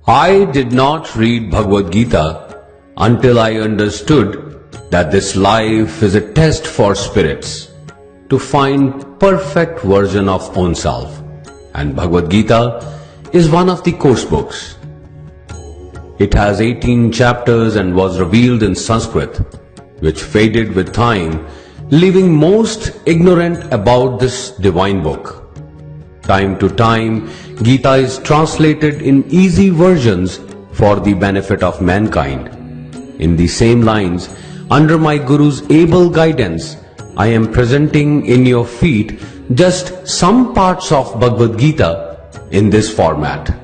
I did not read Bhagavad Gita until I understood that this life is a test for spirits to find perfect version of own self, and Bhagavad Gita is one of the course books. It has 18 chapters and was revealed in Sanskrit, which faded with time, leaving most ignorant about this divine book. Time to time, Gita is translated in easy versions for the benefit of mankind. In the same lines, under my Guru's able guidance, I am presenting in your feet just some parts of Bhagavad Gita in this format.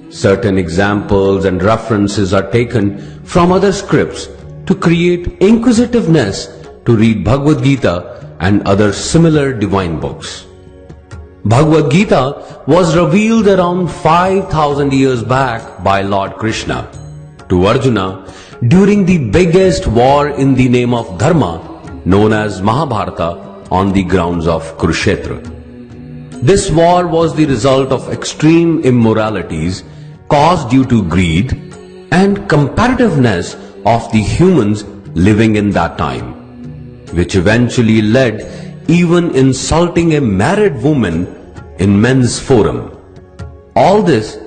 Certain examples and references are taken from other scripts to create inquisitiveness to read Bhagavad Gita and other similar divine books. Bhagavad Gita was revealed around 5,000 years back by Lord Krishna to Arjuna during the biggest war in the name of Dharma, known as Mahabharata, on the grounds of Kurukshetra. This war was the result of extreme immoralities caused due to greed and competitiveness of the humans living in that time, which eventually led even insulting a married woman in men's forum. All this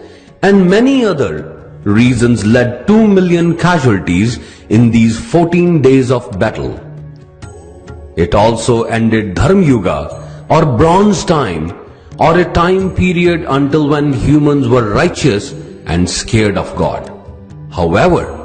and many other reasons led 2 million casualties in these 14 days of battle. It also ended Dharma Yuga or Bronze Time, or a time period until when humans were righteous and scared of God. However,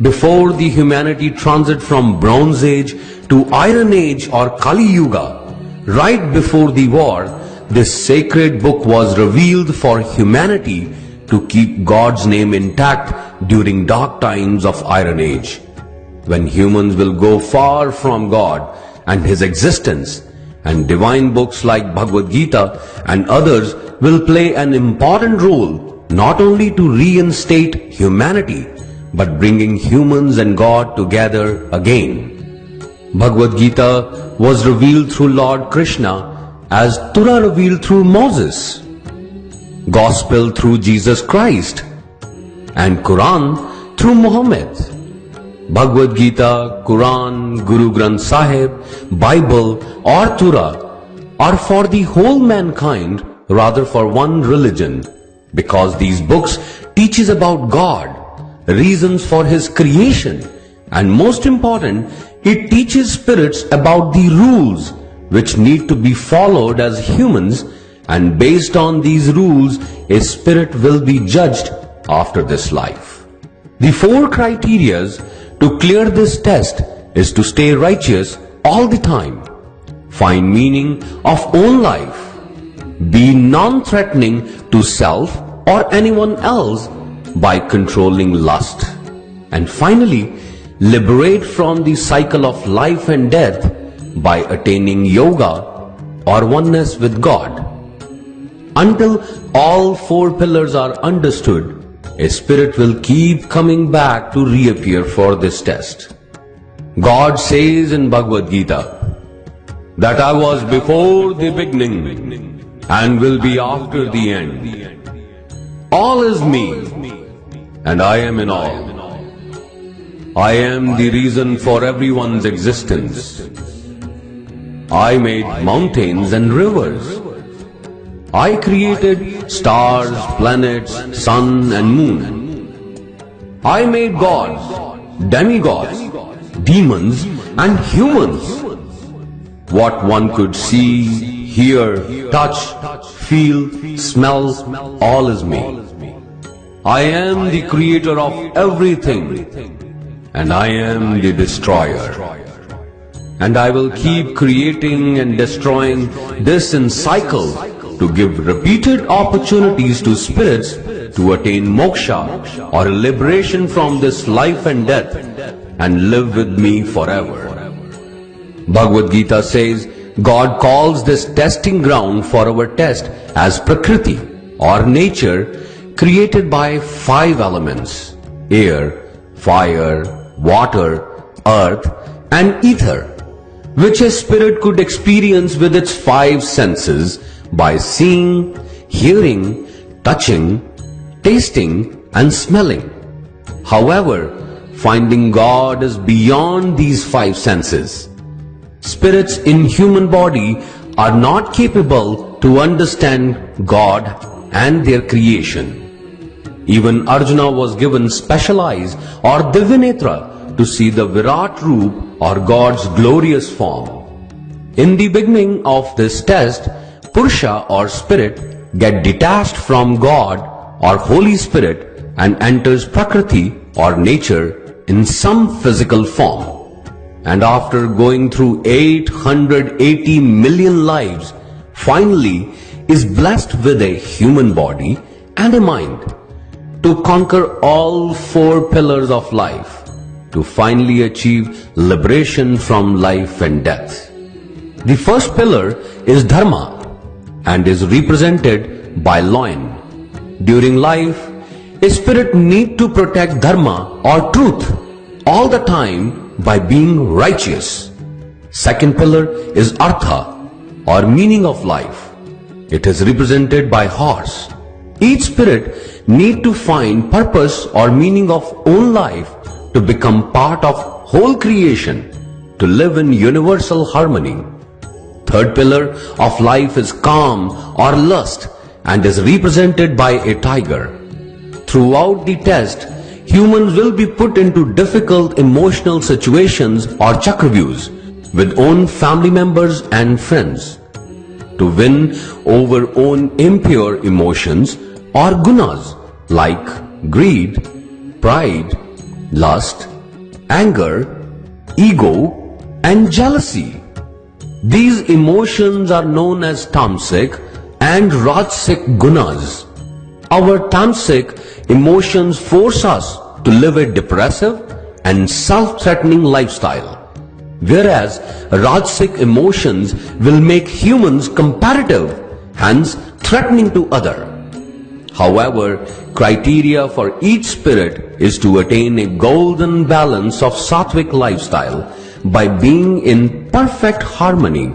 before the humanity transit from Bronze Age to Iron Age or Kali Yuga, right before the war, this sacred book was revealed for humanity to keep God's name intact during dark times of Iron Age, when humans will go far from God and His existence, and divine books like Bhagavad Gita and others will play an important role not only to reinstate humanity, but bringing humans and God together again. Bhagavad Gita was revealed through Lord Krishna as Torah revealed through Moses, Gospel through Jesus Christ, and Quran through Muhammad. Bhagavad Gita, Quran, Guru Granth Sahib, Bible or Torah are for the whole mankind rather for one religion, because these books teaches about God, reasons for His creation, and most important, it teaches spirits about the rules which need to be followed as humans, and based on these rules, a spirit will be judged after this life. The 4 criterias to clear this test is to stay righteous all the time, find meaning of own life, be non-threatening to self or anyone else by controlling lust, and finally liberate from the cycle of life and death by attaining yoga or oneness with God. Until all 4 pillars are understood, a spirit will keep coming back to reappear for this test. God says in Bhagavad Gita that I was before the beginning and will be after the end. All is me, and I am in all. I am the reason for everyone's existence. I made mountains and rivers. I created stars, planets, sun and moon. I made gods, demigods, demons and humans. What one could see, hear, touch, feel, smell, all is me. I am the creator of everything, and I am the destroyer. And I will keep creating and destroying this in cycle to give repeated opportunities to spirits to attain moksha or liberation from this life and death and live with me forever. Bhagavad Gita says God calls this testing ground for our test as Prakriti or nature created by 5 elements: air, fire, water, earth and ether, which a spirit could experience with its 5 senses by seeing, hearing, touching, tasting and smelling. However, finding God is beyond these five senses. Spirits in human body are not capable to understand God and their creation. Even Arjuna was given special eyes or Divyanetra to see the Virat Roop or God's glorious form. In the beginning of this test, Purusha or spirit get detached from God or Holy Spirit and enters Prakriti or nature in some physical form. And after going through 880 million lives, finally is blessed with a human body and a mind to conquer all four pillars of life, to finally achieve liberation from life and death. The first pillar is Dharma and is represented by lion. During life, a spirit needs to protect Dharma or truth all the time by being righteous. Second pillar is Artha or meaning of life. It is represented by horse. Each spirit needs to find purpose or meaning of own life to become part of whole creation, to live in universal harmony. Third pillar of life is calm or lust and is represented by a tiger. Throughout the test, humans will be put into difficult emotional situations or chakravyus with own family members and friends. To win over own impure emotions or gunas like greed, pride, lust, anger, ego, and jealousy. These emotions are known as tamasic and rajasic gunas. Our tamasic emotions force us to live a depressive and self-threatening lifestyle, whereas rajasic emotions will make humans competitive, hence threatening to others. However, criteria for each spirit is to attain a golden balance of sattvic lifestyle by being in perfect harmony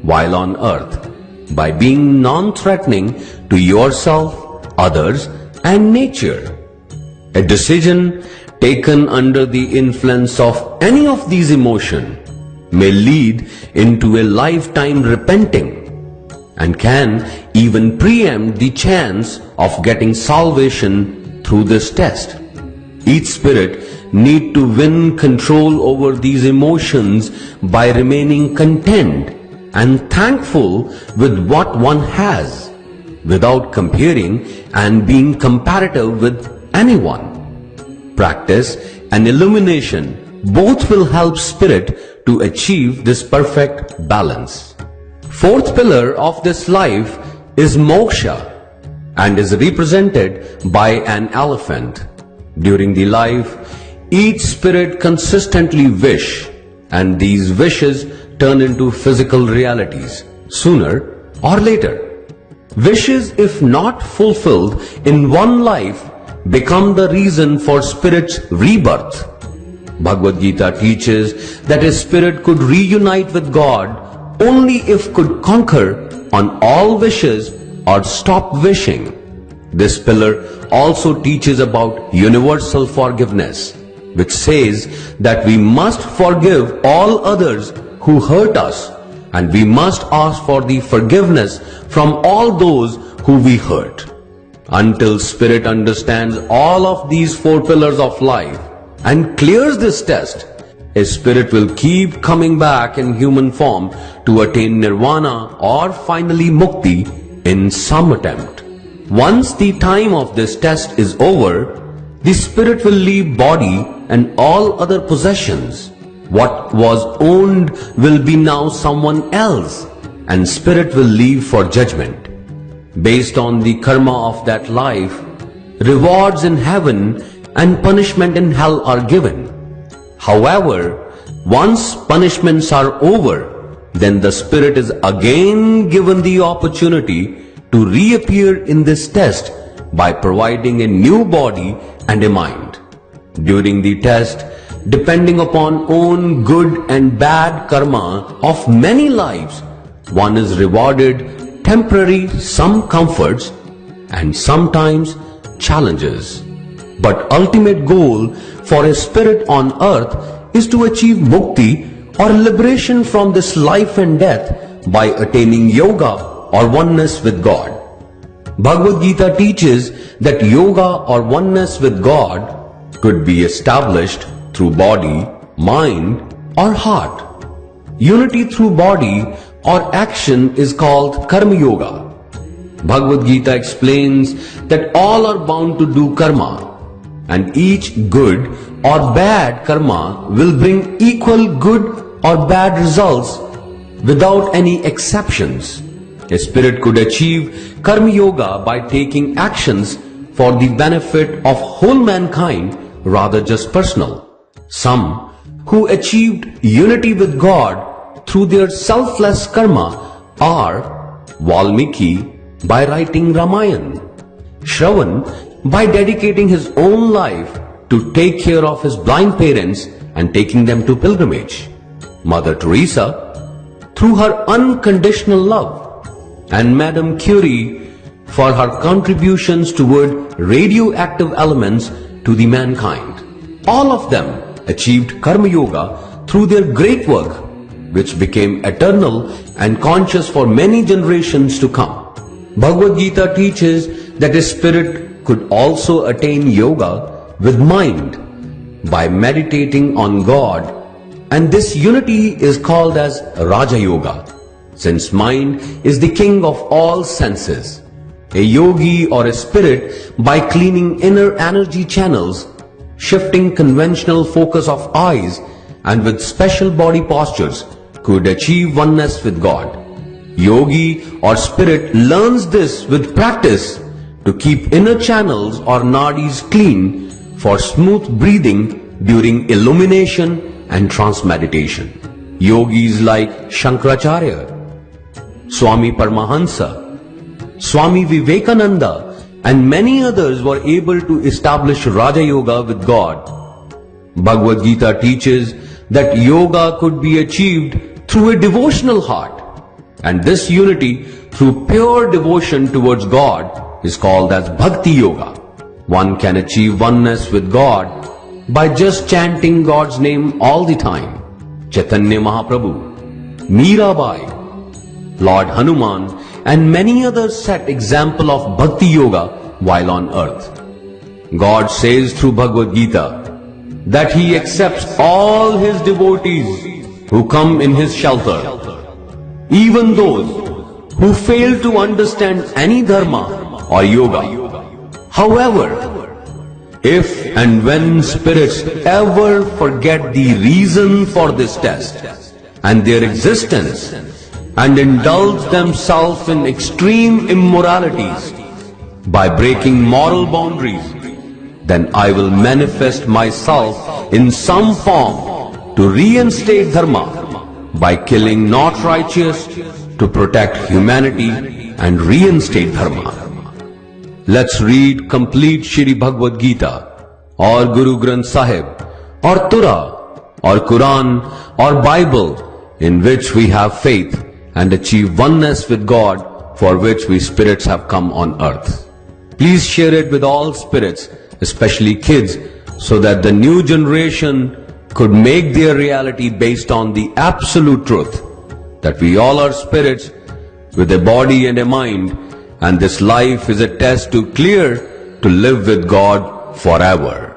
while on earth, by being non-threatening to yourself, others, and nature. A decision taken under the influence of any of these emotions may lead into a lifetime repenting and can even preempt the chance of getting salvation through this test. Each spirit needs to win control over these emotions by remaining content and thankful with what one has, without comparing and being comparative with anyone. Practice and illumination both will help spirit to achieve this perfect balance. Fourth pillar of this life is moksha and is represented by an elephant. During the life, each spirit consistently wish, and these wishes turn into physical realities sooner or later. Wishes, if not fulfilled in one life, become the reason for spirit's rebirth. Bhagavad Gita teaches that a spirit could reunite with God only if could conquer on all wishes or stop wishing. This pillar also teaches about universal forgiveness, which says that we must forgive all others who hurt us, and we must ask for the forgiveness from all those who we hurt. Until spirit understands all of these four pillars of life and clears this test, a spirit will keep coming back in human form to attain nirvana or finally mukti in some attempt. Once the time of this test is over, the spirit will leave body and all other possessions. What was owned will be now someone else, and spirit will leave for judgment. Based on the karma of that life, rewards in heaven and punishment in hell are given. However, once punishments are over, then the spirit is again given the opportunity to reappear in this test by providing a new body and a mind. During the test, depending upon own good and bad karma of many lives, one is rewarded temporary some comforts and sometimes challenges. But ultimate goal for a spirit on earth is to achieve mukti or liberation from this life and death by attaining yoga or oneness with God. Bhagavad Gita teaches that yoga or oneness with God could be established through body, mind or heart. Unity through body or action is called karma yoga. Bhagavad Gita explains that all are bound to do karma, and each good or bad karma will bring equal good or bad results without any exceptions. A spirit could achieve karma yoga by taking actions for the benefit of whole mankind rather just personal. Some who achieved unity with God through their selfless karma are Valmiki by writing Ramayana, Shravan by dedicating his own life to take care of his blind parents and taking them to pilgrimage, Mother Teresa through her unconditional love, and Madame Curie for her contributions toward radioactive elements to the mankind. All of them achieved karma yoga through their great work, which became eternal and conscious for many generations to come. Bhagavad Gita teaches that a spirit could also attain yoga with mind by meditating on God, and this unity is called as Raja Yoga, since mind is the king of all senses. A yogi or a spirit, by cleaning inner energy channels, shifting conventional focus of eyes, and with special body postures, could achieve oneness with God. Yogi or spirit learns this with practice to keep inner channels or nadis clean for smooth breathing during illumination and trance meditation. Yogis like Shankaracharya, Swami Paramahansa, Swami Vivekananda and many others were able to establish Raja Yoga with God. Bhagavad Gita teaches that yoga could be achieved through a devotional heart, and this unity through pure devotion towards God is called as Bhakti Yoga. One can achieve oneness with God by just chanting God's name all the time. Chaitanya Mahaprabhu, Mirabai, Lord Hanuman and many others set example of Bhakti Yoga while on earth. God says through Bhagavad Gita that He accepts all His devotees who come in His shelter, even those who fail to understand any dharma or yoga. However, if and when spirits ever forget the reason for this test and their existence and indulge themselves in extreme immoralities by breaking moral boundaries, then I will manifest myself in some form to reinstate dharma by killing not righteous to protect humanity and reinstate dharma. Let's read complete Shri Bhagavad Gita or Guru Granth Sahib or Torah or Quran or Bible in which we have faith and achieve oneness with God for which we spirits have come on earth. Please share it with all spirits, especially kids, so that the new generation could make their reality based on the absolute truth that we all are spirits with a body and a mind, and this life is a test to clear to live with God forever.